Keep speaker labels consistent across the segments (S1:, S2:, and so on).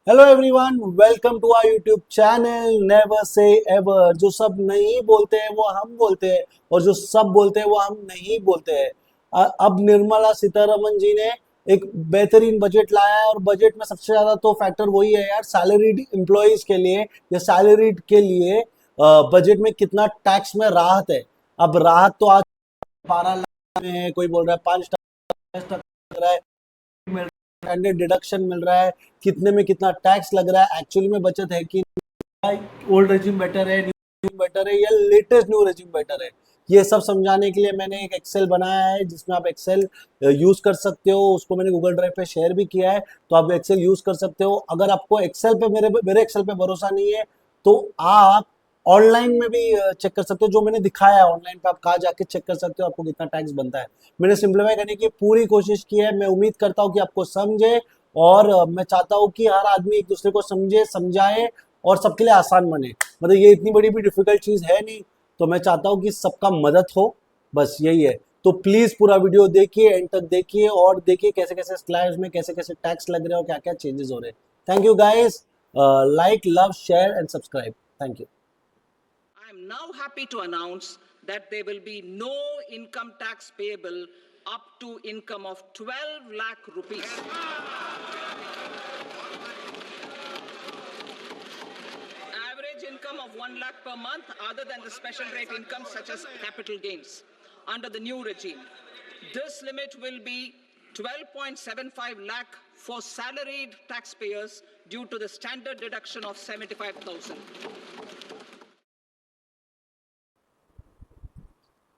S1: Hello everyone, welcome to our YouTube channel never say ever. जो सब नहीं बोलते हैं वो हम बोलते हैं, और जो सब बोलते हैं वो हम नहीं बोलते हैं। अब निर्मला सीतारमन जी ने एक बेहतरीन बजट लाया है, और बजट में सबसे ज्यादा तो फैक्टर वही है यार, सैलरीड एम्प्लॉयज के लिए या सैलरीड के लिए बजट में कितना टैक्स में राहत है। अब राहत तो आज 12 लाख में है, कोई बोल रहा है 5 टका मिल रहा है, स्टैंडर्ड डिडक्शन मिल रहा है, कितने में कितना टैक्स लग रहा है, एक्चुअली में बचत है कि ओल्ड रेजिम बेटर है, न्यू रेजिम बेटर है, या लेटेस्ट न्यू रेजिम बेटर है। ये सब समझाने के लिए मैंने एक एक्सेल बनाया है, जिसमें आप एक्सेल यूज कर सकते हो। उसको मैंने गूगल ड्राइव पे शेयर भी किया है, तो आप एक्सेल यूज कर सकते हो। अगर आपको एक्सेल पे मेरे मेरे एक्सेल पे भरोसा नहीं है, तो आप ऑनलाइन में भी चेक कर सकते हो। जो मैंने दिखाया है ऑनलाइन पे, आप कहाँ जाके चेक कर सकते हो आपको कितना टैक्स बनता है। मैंने सिंप्लीफाई करने की पूरी कोशिश की है। मैं उम्मीद करता हूँ कि आपको समझे, और मैं चाहता हूँ कि हर आदमी एक दूसरे को समझे, समझाए, और सबके लिए आसान बने। मतलब ये इतनी बड़ी भी डिफिकल्ट चीज़ है नहीं, तो मैं चाहता हूँ कि सबका मदद हो, बस यही है। तो प्लीज़ पूरा वीडियो देखिए, एंड तक देखिए, और देखिए कैसे कैसे स्लैब्स में कैसे कैसे टैक्स लग रहे हैं और क्या क्या चेंजेस हो रहे हैं। Thank you guys. Like, love, share and subscribe. Thank you.
S2: I am now happy to announce that there will be no income tax payable up to income of 12 lakh rupees. Average income of 1 lakh per month other than the special rate income such as capital gains under the new regime. This limit will be 12.75 lakh for salaried taxpayers due to the standard deduction of 75,000.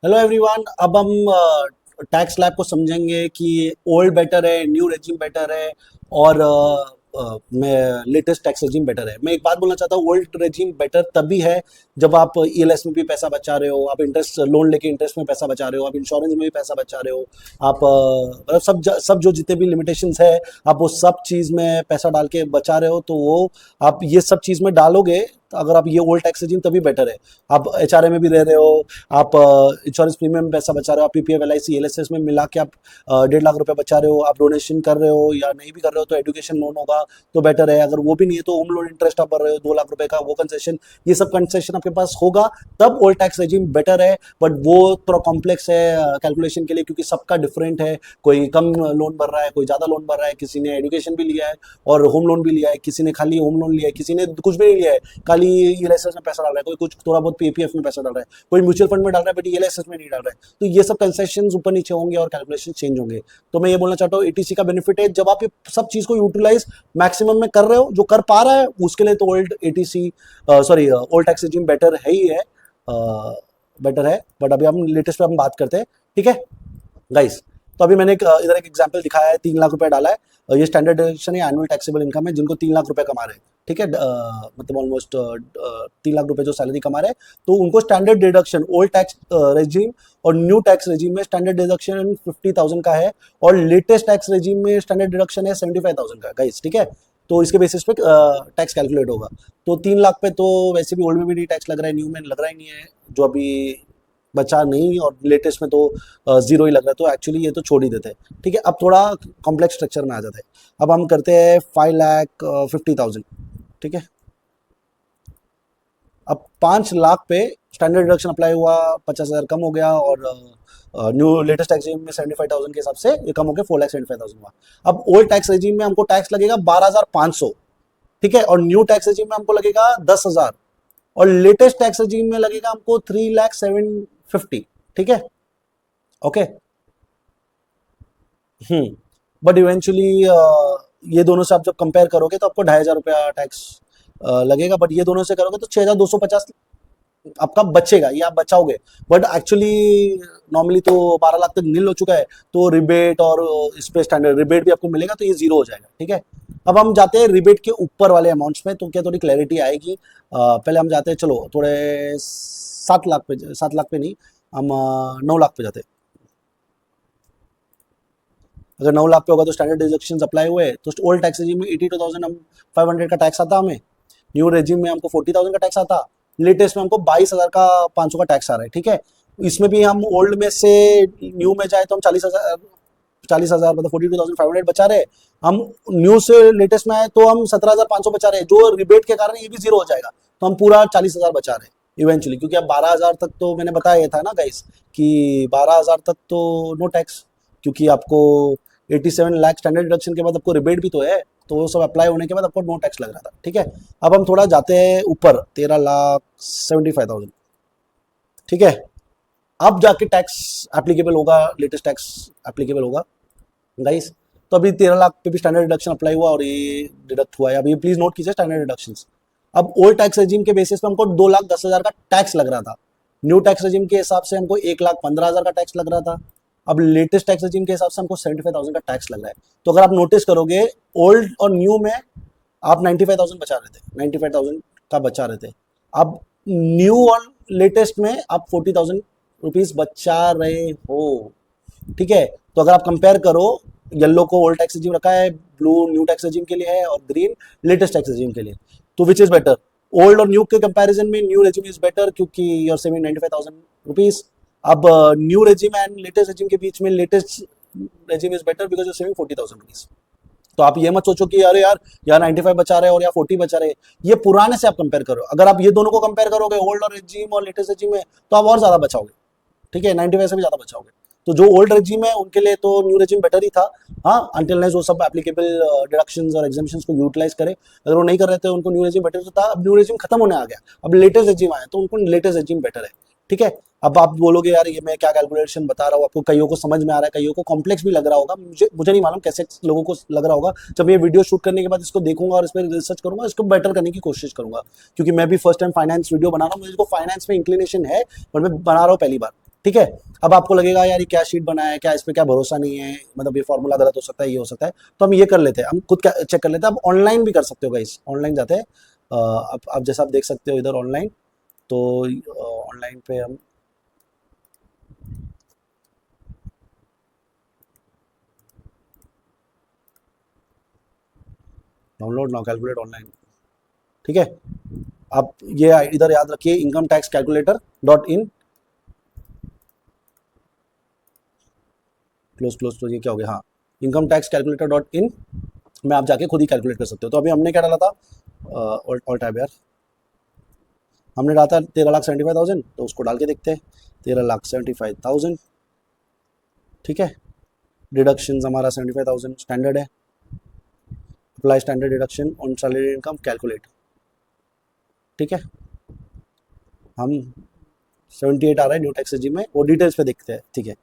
S1: Hello everyone, अब हम tax slab को समझेंगे कि old better है, new regime better है, और मैं latest tax regime better है। मैं एक बात बोलना चाहता हूँ, ओल्ड रेजिम बेटर तभी है जब आप ईएलएस में भी पैसा बचा रहे हो, आप इंटरेस्ट लोन लेके इंटरेस्ट में पैसा बचा रहे हो, आप इंश्योरेंस में भी पैसा बचा रहे हो, आप मतलब सब जो जितने भी लिमिटेशंस है, आप वो सब चीज़ में पैसा डाल के बचा रहे हो। तो वो आप ये सब चीज़ में डालोगे, तो अगर आप ये ओल्ड टैक्स रेजिम तभी बेटर है। आप एचआरए में भी रह रहे हो, आप इंश्योरेंस प्रीमियम में पैसा बचा रहे हो, आप पीपीएफ एलआईसी एलएसएस में मिला के आप 1.5 लाख रुपए बचा रहे हो, आप डोनेशन कर रहे हो या नहीं भी कर रहे हो तो एजुकेशन लोन होगा तो बेटर है। अगर वो भी नहीं है तो होम लोन इंटरेस्ट आप भर रहे हो 2 लाख रुपए का, वो कंसेशन, ये सब कंसेशन आपके पास होगा, तब ओल्ड टैक्स रेजिम बेटर है। बट वो थोड़ा कॉम्प्लेक्स है कैलकुलेशन के लिए, क्योंकि सबका डिफरेंट है। कोई कम लोन भर रहा है, कोई ज़्यादा लोन भर रहा है, किसी ने एजुकेशन भी लिया है और होम लोन भी लिया है, किसी ने खाली होम लोन लिया है, किसी ने कुछ भी नहीं लिया है, खाली ईएलएसएस में पैसा डाल रहा है, कोई कुछ थोड़ा बहुत पीपीएफ में पैसा डाल रहा है, कोई म्यूचुअल फंड में डाल रहा है, बट ईएलएसएस में नहीं डाल रहा है। तो ये सब कंसेशन ऊपर नीचे होंगे और कैलकुलेशन चेंज होंगे। तो मैं ये बोलना चाहता हूँ, एटीसी का बेनिफिट है जब आप ये सब चीज़ को यूटिलाइज मैक्सिमम में कर रहे हो, जो कर पा रहा है उसके लिए तो old ATC sorry old tax regime better है ही है, बेटर है। बट अभी हम लेटेस्ट पे हम बात करते हैं, ठीक है गाइस। तो अभी मैंने इधर एक एग्जांपल दिखाया है, 3 लाख रुपए डाला है। ये स्टैंडर्ड डिडक्शन या एनुअल टैक्सेबल इनकम है जिनको 3 लाख रुपए कमा रहे हैं, ठीक है। मतलब ऑलमोस्ट 3 लाख रुपए जो सैलरी कमा रहे हैं, तो उनको standard deduction old tax regime और न्यू टैक्स रेजिम में स्टैंडर्ड डिडक्शन 50,000 का है, और लेटेस्ट टैक्स रेजिम में स्टैंडर्ड डिडक्शन है 75,000 का गाइस, ठीक है। तो इसके बेसिस पे टैक्स कैलकुलेट होगा। तो 3 लाख पे तो वैसे भी ओल्ड में भी नहीं टैक्स लग रहा है, न्यू में लग रहा ही नहीं है, जो अभी बचा नहीं, और लेटेस्ट में तो जीरो ही लग रहा है, तो एक्चुअली ये तो छोड़ ही देते हैं, ठीक है। अब थोड़ा कॉम्प्लेक्स स्ट्रक्चर में आ जाता है। अब हम करते हैं 5,50,000, ठीक है। अब 5 लाख पे स्टैंडर्ड डिडक्शन अप्लाई हुआ, 50,000 कम हो गया, और न्यू लेटेस्ट टैक्स रेजिम में 75,000 के हिसाब से ये कम हो गया, 4,75,000 हुआ। अब ओल्ड टैक्स रेजिम में हमको टैक्स लगेगा 12,500, ठीक है, और न्यू टैक्स रेजिम में हमको लगेगा 10,000, और लेटेस्ट टैक्स रेजिम में लगेगा हमको 3,750, ठीक है, ओके। बट इवेंचुअली ये दोनों से आप जब कंपेयर करोगे तो आपको 2,500 रुपया टैक्स लगेगा, बट ये दोनों से करोगे तो 6,250 आपका बचेगा, ये आप बचाओगे। बट एक्चुअली नॉर्मली तो 12 लाख तक नील हो चुका है, तो रिबेट और इस पे स्टैंडर्ड रिबेट भी आपको मिलेगा, तो ये जीरो हो जाएगा, ठीक है। अब हम जाते हैं रिबेट के ऊपर वाले अमाउंट्स में, तो क्या थोड़ी क्लैरिटी आएगी। पहले हम जाते हैं, चलो थोड़े 7 लाख पे, 7 लाख पे नहीं, हम 9 लाख पे जाते हैं। अगर 9 लाख पे होगा तो स्टैंडर्ड डिडक्शन अप्लाई हुए, तो ओल्ड टैक्स रेजिम में 82,500 का टैक्स आता हमें, न्यू रेजिम में हमको 40,000 का टैक्स आता, लेटेस्ट में हमको 22,000 का 500 का टैक्स आ रहा है, ठीक है। इसमें भी हम ओल्ड में से न्यू में जाए तो हम 40,000 40,000 मतलब 42,500 बचा रहे, हम न्यू से लेटेस्ट में आए तो हम 17,500 बचा रहे, जो रिबेट के कारण ये भी जीरो हो जाएगा, तो हम पूरा 40,000 बचा रहे इवेंचुअली, क्योंकि अब 12,000 तक तो मैंने बताया था ना गाइस कि 12,000 तक तो नो टैक्स, क्योंकि आपको 87 लाख स्टैंडर्ड डिडक्शन के बाद आपको रिबेट भी तो है, तो वो सब अप्लाई होने के बाद आपको नो टैक्स लग रहा था। ठीक है, अब हम थोड़ा जाते हैं ऊपर, 13,75,000। ठीक है, अब जाके टैक्स एप्लीकेबल होगा, लेटेस्ट टैक्स एप्लीकेबल होगा गाइस। तो अभी 13 लाख पे भी स्टैंडर्ड डिडक्शन अप्लाई हुआ और ये डिडक्ट हुआ है। अभी प्लीज नोट कीजिए स्टैंडर्ड डिडक्शंस। अब ओल्ड टैक्स रेजिम के बेसिस पे हमको 2,10,000 का टैक्स लग रहा था, न्यू टैक्स रेजिम के हिसाब से हमको 1,15,000 का टैक्स लग रहा था। अब लेटेस्ट टैक्स रेजिम के हिसाब से हमको 75,000 का टैक्स लग रहा है। तो अगर आप नोटिस करोगे, ओल्ड और न्यू में आप 95,000 बचा रहे थे, 95,000 का बचा रहे थे। अब न्यू और लेटेस्ट में आप 40,000 रुपीज बचा रहे हो। ठीक है, तो अगर आप कंपेयर करो, येलो को ओल्ड टैक्स रेजिम रखा है, ब्लू न्यू टैक्स रेजिम के लिए है और ग्रीन लेटेस्ट टैक्स रेजिम के लिए, तो विच इज बेटर? ओल्ड और न्यू के कंपैरिजन में न्यू रेजिम इज बेटर, क्योंकि यू आर सेविंग 95,000 रुपीज। अब new regime and latest regime के बीच में latest regime is better because you are saving 40,000 rupees. तो आप ये मत सोचो कि अरे यार 95 बचा रहे और या 40 बचा रहे, ये पुराने से आप कंपेयर करो। अगर आप ये दोनों को कंपेयर करोगे, ओल्ड और रेजिम और लेटेस्ट रेजिम में, तो आप और ज्यादा बचाओगे। ठीक है, 95 से भी ज्यादा बचाओगे। तो जो ओल्ड रेजिम है उनके लिए तो न्यू रेजिम बेटर ही था, हाँ, अंटिल वो सब एप्लीकेबल डिडक्शंस और एग्जाम्पशंस को यूटिलाइज करे। अगर वो नहीं कर रहे थे, उनको न्यू रेजिम बेटर था। अब न्यू रेजिम खत्म होने आ गया, अब लेटेस्ट रेजिम आया, तो उनको लेटेस्ट रेजिम बेटर है। ठीक है, अब आप बोलोगे यार ये मैं क्या कैलकुलेशन बता रहा हूँ, आपको कईयों को समझ में आ रहा है, कईयों को कॉम्प्लेक्स भी लग रहा होगा, मुझे नहीं मालूम कैसे लोगों को लग रहा होगा। जब ये वीडियो शूट करने के बाद इसको देखूंगा और इस पर रिसर्च करूंगा, इसको बेटर करने की कोशिश करूंगा, क्योंकि मैं भी फर्स्ट टाइम फाइनेंस वीडियो बना रहा हूँ, मुझे फाइनेंस में इंक्लिनेशन है पर मैं बना रहा हूँ पहली बार। ठीक है, अब आपको लगेगा यार ये क्या शीट बनाया है, क्या इस पे क्या भरोसा नहीं है, मतलब ये फॉर्मूला गलत हो सकता है, ये हो सकता है, तो हम ये कर लेते हैं, हम खुद चेक कर लेते हैं। आप ऑनलाइन भी कर सकते हो गाइस, ऑनलाइन जाते हैं, अब जैसा आप देख सकते हो इधर ऑनलाइन, तो ऑनलाइन पे हम डाउनलोड नाउ कैलकुलेट ऑनलाइन। ठीक है, आप ये इधर याद रखिए, income tax calculator .in, close तो ये क्या हो गया, हाँ, इनकम टैक्स कैलकुलेटर .in में आप जाके खुद ही कैलकुलेट कर सकते हो। तो अभी हमने क्या डाला था, ऑल टाइप यार, हमने डाला था 13,75,000, तो उसको डाल के देखते हैं, 13,75,000। ठीक है, डिडक्शन हमारा 75,000 स्टैंडर्ड है, apply standard deduction on salary income, calculate. ठीक है, हम 78 आ रहा है न्यू टैक्स रेजिम में, वो डिटेल्स पे देखते हैं। ठीक है,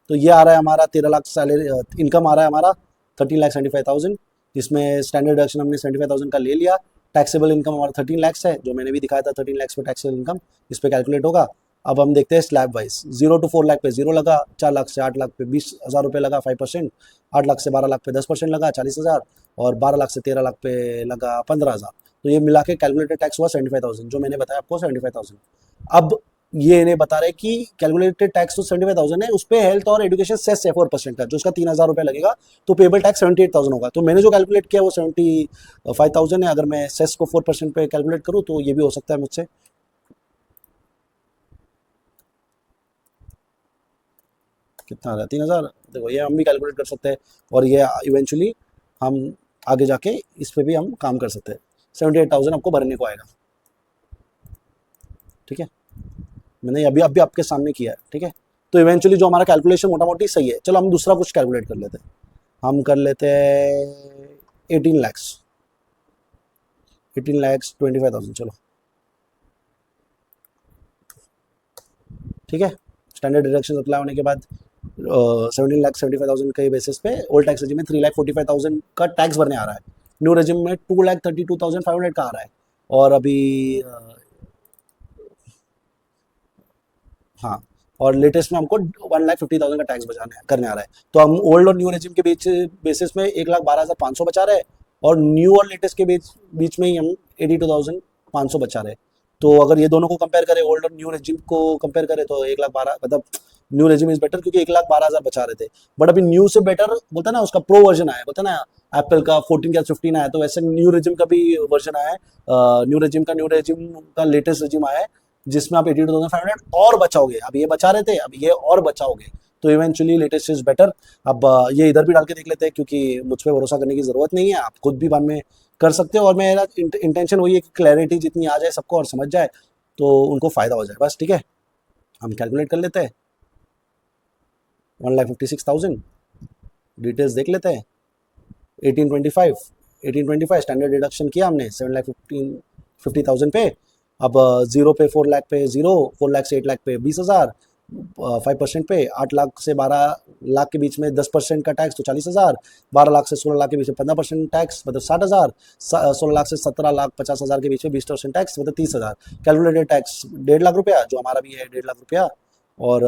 S1: तो ये आ रहा है हमारा 13 लाख सैलरी इनकम आ रहा है हमारा 13,75,000, जिसमें स्टैंडर्ड डिडक्शन हमने 75,000 का ले लिया। टैक्सेबल इनकम हमारा 13 लाख है, जो मैंने भी दिखाया था, 13 लाख पे टैक्सेबल इनकम इस पे कैलकुलेट होगा। अब हम देखते हैं स्लैब वाइज, 0 to 4 लाख पे 0 लगा, 4 लाख से 8 लाख पे 20,000 रुपये लगा 5%, 8 लाख से 12 लाख पे 10% लगा 40,000, और 12 लाख से 13 लाख पे लगा 15,000। तो ये मिला के कैलकुलेटेड टैक्स हुआ 75,000, जो मैंने बताया आपको 75,000। अब ये इन्हें बता रहे कि कैलकुलेटेड टैक्स तो 75,000 है, उस पर हेल्थ और एजुकेशन सेस है 4% का, जो उसका 3,000 रुपये लगेगा, तो पेबल टैक्स 78,000 होगा। तो मैंने जो कैलकुलेट किया वो 75,000 है। अगर मैं सेस को 4% पे कैलकुलेट करूँ तो ये भी हो सकता है मुझसे। कितना आ रहा है, 3,000। देखो ये हम भी कैलकुलेट कर सकते हैं, और ये इवेंचुअली हम आगे जाके इस पर भी हम काम कर सकते हैं। 78,000 आपको भरने को आएगा। ठीक है, मैंने अभी अभी आपके सामने किया है। ठीक है, तो इवेंचुअली जो हमारा कैलकुलेशन मोटा मोटी सही है। चलो हम दूसरा कुछ कैलकुलेट कर लेते हैं, हम कर लेते हैं 18 लैक्स 25,000। चलो ठीक है, स्टैंडर्ड डिडक्शन अप्लाई होने के बाद 17,75,000 के बेसिस पे ओल्ड टैक्स रेजिम में 3,45,000 का टैक्स भरने आ रहा है, न्यू रेजिम में 2,32,500 का आ रहा है, और अभी हाँ, और लेटेस्ट में हमको 1,50,000 का टैक्स करने आ रहा है। तो हम ओल्ड और न्यू रेजिम के बीच बेसिस में 1,12,500 बचा रहे हैं, और न्यू और लेटेस्ट के बीच में ही हम 82,500 बचा रहे हैं। तो अगर ये दोनों को कंपेयर करें, ओल्ड और न्यू रेजिम को कंपेयर करें, तो 1,12,000 मतलब न्यू रेजिम इज बेटर, क्योंकि 1,12,000 बचा रहे थे। बट अभी न्यू से बेटर बोलता है ना, उसका प्रो वर्जन आया, बोलता है ना एप्पल का 14 या 15 आया, तो वैसे न्यू रेजिम का भी वर्जन आया है। न्यू रेजिम का लेटेस्ट रेजिम आया है, जिसमें आप 82,500 और बचाओगे। अब ये बचा रहे थे, अब ये और बचाओगे, तो इवेंचुअली लेटेस्ट इज बेटर। अब ये इधर भी डाल के देख लेते हैं, क्योंकि मुझ पर भरोसा करने की ज़रूरत नहीं है, आप खुद भी बाद में कर सकते हो। और मेरा इंटेंशन वही है कि क्लैरिटी जितनी आ जाए सबको और समझ जाए तो उनको फ़ायदा हो जाए बस। ठीक है, हम कैलकुलेट कर लेते हैं। 1,56,000 डिटेल्स देख लेते हैं। 1825 स्टैंडर्ड डिडक्शन किया हमने 7,50,000 पे। अब 0 पे 4 लाख पे 0, 4 लाख से 8 लाख पे 20,000, 5% पे 8 लाख से 12 लाख के बीच में 10% का टैक्स तो 40,000, 12 लाख से 16 लाख के बीच में 15% टैक्स मतलब 60,000, 16 लाख से 17 लाख 50,000 के बीच में 20% टैक्स मतलब 30,000। कैलकुलेटेड टैक्स 1.5 लाख रुपया, जो हमारा भी है 1.5 लाख रुपया। और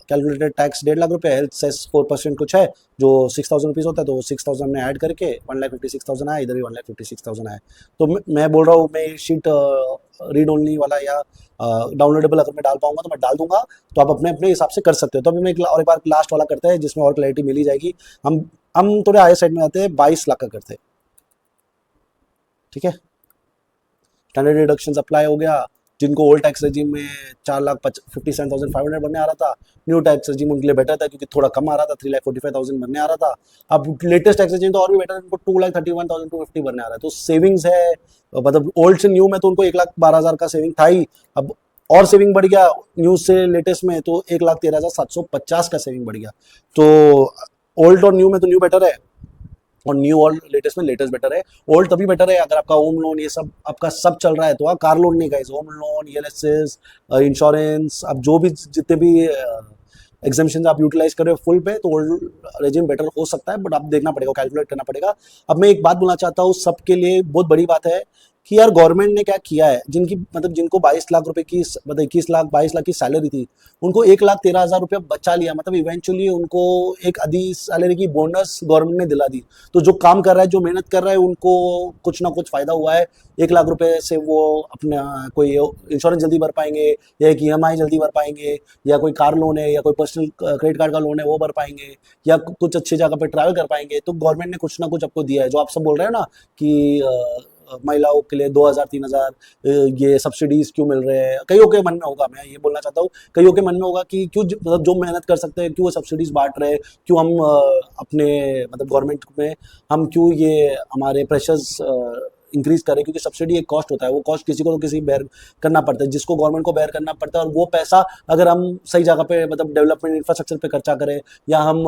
S1: कैलकुलेटेड टैक्स 1.5 लाख रुपया, हेल्थ सेस 4% कुछ है जो 6,000 रुपीज़ होता है, तो 6,000 में ऐड करके 1,56,000 आया, इधर भी 1,56,000 आया। तो मैं बोल रहा हूँ, मैं शीट रीड ओनली वाला या डाउनलोडेबल अगर मैं डाल पाऊंगा तो मैं डाल दूंगा, तो आप अपने अपने हिसाब से कर सकते हो। तो अभी मैं और एक बार लास्ट वाला करते हैं जिसमें और क्लैरिटी मिल ही जाएगी। हम थोड़े आगे साइड में आते हैं, 22 लाख का करते हैं। ठीक है, स्टैंडर्ड डिडक्शन अप्लाई हो गया। जिनको ओल्ड टैक्स रेजिम में 4,57,500 बनने आ रहा था, न्यू टैक्स रेजिम उनके लिए बेटर था क्योंकि थोड़ा कम आ रहा था, 3,45,000 बनने आ रहा था। अब लेटेस्ट टैक्स रेजिम तो और भी बेटर है, उनको 2,31,250 बनने आ रहा है, तो सेविंग्स है। मतलब ओल्ड से न्यू में तो उनको 1,12,000 का सेविंग था ही, अब और सेविंग बढ़ गया न्यू से लेटेस्ट में, तो 1,13,750 का सेविंग बढ़ गया। तो ओल्ड और न्यू में तो न्यू बेटर है, और न्यू और लेटेस्ट में लेटेस्ट बेटर है। ओल्ड तभी बेटर है अगर आपका होम लोन ये सब आपका सब चल रहा है, तो कार लोन नहीं guys, home loan, ELSS, insurance, अब जो भी जितने भी एग्जामेशन आप यूटिलाइज कर रहे हो फुल पे, तो ओल्ड रेजिम बेटर हो सकता है, बट आप देखना पड़ेगा, कैलकुलेट करना पड़ेगा। अब मैं एक बात बोलना चाहता हूँ, सबके लिए बहुत बड़ी बात है कि यार गवर्नमेंट ने क्या किया है, जिनकी मतलब जिनको 22 लाख रुपए की मतलब 21 लाख 22 लाख की सैलरी थी, उनको 1,13,000 रुपया बचा लिया, मतलब इवेंचुअली उनको एक आधी सैलरी की बोनस गवर्नमेंट ने दिला दी। तो जो काम कर रहा है, जो मेहनत कर रहा है, उनको कुछ ना कुछ फायदा हुआ है। 1 लाख रुपए से वो अपना कोई इंश्योरेंस जल्दी भर पाएंगे, या एक ईएमआई जल्दी भर पाएंगे, या कोई कार लोन है, या कोई पर्सनल क्रेडिट कार्ड का लोन है वो भर पाएंगे, या कुछ अच्छी जगह पे ट्रैवल कर पाएंगे। तो गवर्नमेंट ने कुछ ना कुछ आपको दिया है। जो आप सब बोल रहे हैं ना कि महिलाओं के लिए 2,000-3,000 ये सब्सिडीज क्यों मिल रहे हैं, कईयों के मन में होगा, मैं ये बोलना चाहता हूँ, कईयों के मन में होगा कि क्यों मतलब जो मेहनत कर सकते हैं क्यों वो सब्सिडीज बांट रहे हैं, क्यों हम अपने मतलब गवर्नमेंट में हम क्यों ये हमारे प्रेशर्स इंक्रीज करें, क्योंकि सब्सिडी एक कॉस्ट होता है, वो कॉस्ट किसी को तो किसी बेयर करना पड़ता है, जिसको गवर्नमेंट को बेयर करना पड़ता है। और वो पैसा अगर हम सही जगह पे मतलब डेवलपमेंट इंफ्रास्ट्रक्चर पे खर्चा करें, या हम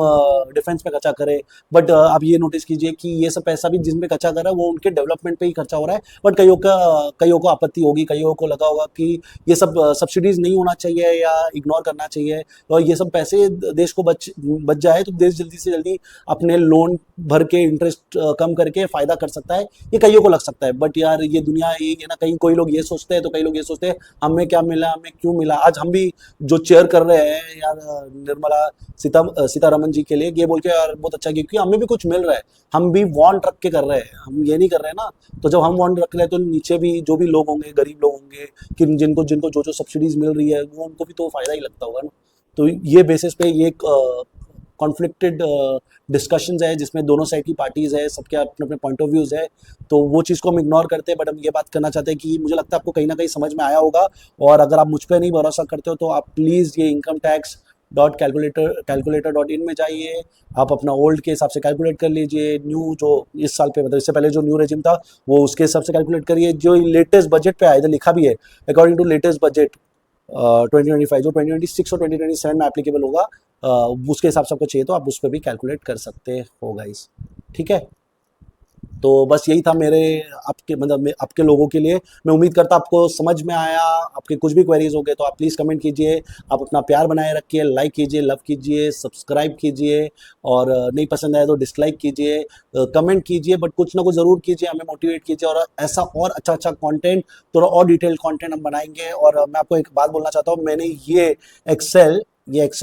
S1: डिफेंस पे खर्चा करें, बट आप ये नोटिस कीजिए कि ये सब पैसा भी जिसमें खर्चा कर रहा है वो उनके डेवलपमेंट पे ही खर्चा हो रहा है। बट कईयों को आपत्ति होगी, कईयों को लगा होगा कि ये सब सब्सिडीज नहीं होना चाहिए या इग्नोर करना चाहिए, और ये सब पैसे देश को बच जाए तो देश जल्दी से जल्दी अपने लोन भर के इंटरेस्ट कम करके फायदा कर सकता है, ये कईयों को लग सकता है। बट यार ये दुनिया ये है ना, कहीं कोई लोग ये सोचते हैं तो कई लोग ये सोचते हैं हमें क्या मिला, हमें क्यों मिला। आज हम भी जो चेयर कर रहे हैं यार निर्मला सीतारमन जी के लिए, ये बोल के यार बहुत अच्छा, क्योंकि हमें भी कुछ मिल रहा है, हम भी वांट रख के कर रहे हैं, हम ये नहीं कर रहे हैं ना। तो जब हम वांट रख रहे हैं तो नीचे भी जो भी लोग होंगे, गरीब लोग होंगे, कि जिनको जिनको जो जो सब्सिडीज मिल रही है वो उनको भी तो फायदा ही लगता होगा ना। तो ये बेसिस पे ये कॉन्फ्लिक्टेड डिस्कशंस है जिसमें दोनों साइड की पार्टीज है, सबके अपने अपने पॉइंट ऑफ व्यूज है, तो वो चीज़ को हम इग्नोर करते हैं। बट हम ये बात करना चाहते हैं कि मुझे लगता है आपको कहीं ना कहीं समझ में आया होगा, और अगर आप मुझ पर नहीं भरोसा करते हो तो आप प्लीज़ ये इनकम टैक्स .calculator.in में जाइए, आप अपना ओल्ड के हिसाब से कैलकुलेट कर लीजिए, न्यू जो इस साल पे मतलब इससे पहले जो न्यू रेजिम था वो उसके हिसाब से कैलकुलेट करिए, जो लेटेस्ट बजट पे आया इधर लिखा भी है अकॉर्डिंग टू लेटेस्ट बजट 2025, जो 2026 और 2027 में एप्लीकेबल होगा, उसके हिसाब से आपको चाहिए तो आप उस पर भी कैलकुलेट कर सकते हो गाइस। ठीक है, तो बस यही था मेरे आपके मतलब आपके लोगों के लिए। मैं उम्मीद करता आपको समझ में आया। आपके कुछ भी क्वेरीज हो गए तो आप प्लीज़ कमेंट कीजिए, आप अपना प्यार बनाए रखिए, लाइक कीजिए, लव कीजिए, सब्सक्राइब कीजिए, और नहीं पसंद आए तो डिसलाइक कीजिए, कमेंट कीजिए, बट कुछ ना कुछ ज़रूर कीजिए, हमें मोटिवेट कीजिए, और ऐसा और अच्छा अच्छा कॉन्टेंट, थोड़ा और डिटेल्ड कॉन्टेंट हम बनाएंगे। और मैं आपको एक बात बोलना चाहता हूँ, मैंने ये एक्सेल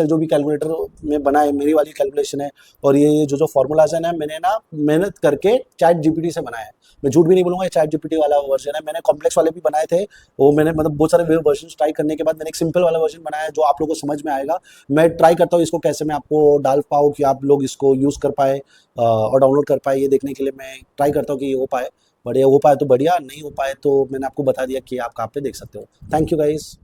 S1: जो भी कैलकुलेटर में बना है, मेरी वाली कैलकुलेशन है, और ये जो फॉर्मूलाज है ना, मैंने ना मेहनत करके चैट जीपीटी से बनाया है। मैं झूठ भी नहीं बोलूँगा, चैट जीपीटी वाला वर्जन है। मैंने कॉम्प्लेक्स वाले भी बनाए थे, वो मैंने मतलब बहुत सारे वर्जन ट्राई करने के बाद मैंने एक सिंपल वाला वर्जन बनाया है जो आप लोगों को समझ में आएगा। मैं ट्राई करता हूँ इसको कैसे मैं आपको डाल पाऊँ कि आप लोग इसको यूज़ कर पाए और डाउनलोड कर पाए, ये देखने के लिए मैं ट्राई करता हूँ कि ये हो पाए। बढ़िया हो पाए तो बढ़िया, नहीं हो पाए तो मैंने आपको बता दिया कि आप कहाँ पे देख सकते हो। Thank you guys.